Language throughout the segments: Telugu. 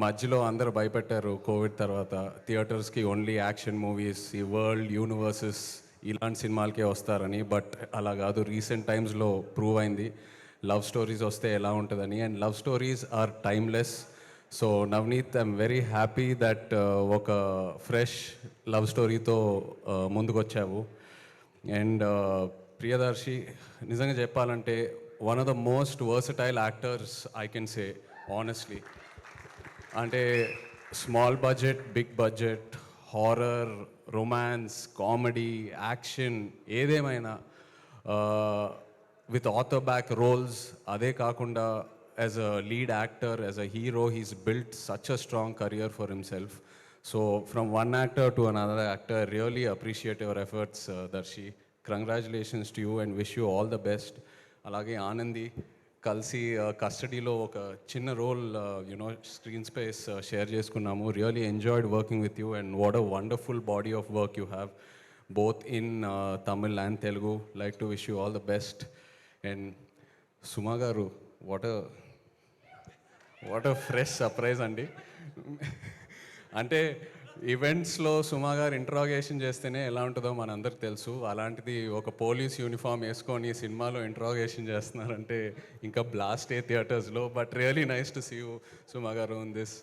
మధ్యలో అందరూ భయపెట్టారు కోవిడ్ తర్వాత థియేటర్స్కి ఓన్లీ యాక్షన్ మూవీస్, ఈ వరల్డ్ యూనివర్సెస్ ఇలాంటి సినిమాలకే వస్తారని. బట్ అలా కాదు, రీసెంట్ టైమ్స్లో ప్రూవ్ అయింది లవ్ స్టోరీస్ వస్తే ఎలా ఉంటుందని. And love stories are timeless. So Navneet, I'm very happy that ఒక ఫ్రెష్ లవ్ స్టోరీతో ముందుకొచ్చావు. అండ్ ప్రియదర్శి, నిజంగా చెప్పాలంటే one of the most versatile actors I can say honestly. అంటే small budget, big budget, horror, romance, comedy, action, ఏదేమైనా విత్ ఆథర్ బ్యాక్ రోల్స్. అదే కాకుండా as a lead actor, as a hero, he's built such a strong career for himself. So from one actor to another actor, really appreciate your efforts Darshi. Congratulations to you and wish you all the best. అలాగే ఆనంది, కలిసి కస్టడీలో ఒక చిన్న role you know screen space share చేసుకున్నాము. Really enjoyed working with you and what a wonderful body of work you have both in Tamil and Telugu. Like to wish you all the best. And Suma garu, what a fresh surprise అండి. అంటే ఈవెంట్స్లో సుమా గారు ఇంట్రాగేషన్ చేస్తేనే ఎలా ఉంటుందో మనందరికి తెలుసు. అలాంటిది ఒక పోలీస్ యూనిఫామ్ వేసుకొని సినిమాలో ఇంట్రాగేషన్ చేస్తున్నారంటే ఇంకా బ్లాస్ట్ ఏ థియేటర్స్లో. But really nice to see you Suma garu in this.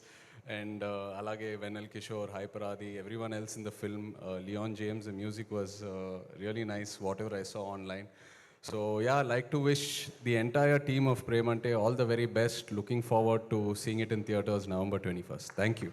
And అలాగే Vennela Kishore, Hyper Aadi, everyone else in the film, Leon James, the music was really nice, whatever I saw online. So yeah, like to wish the entire team of Premante all the very best. Looking forward to seeing it in theaters November 21st. Thank you.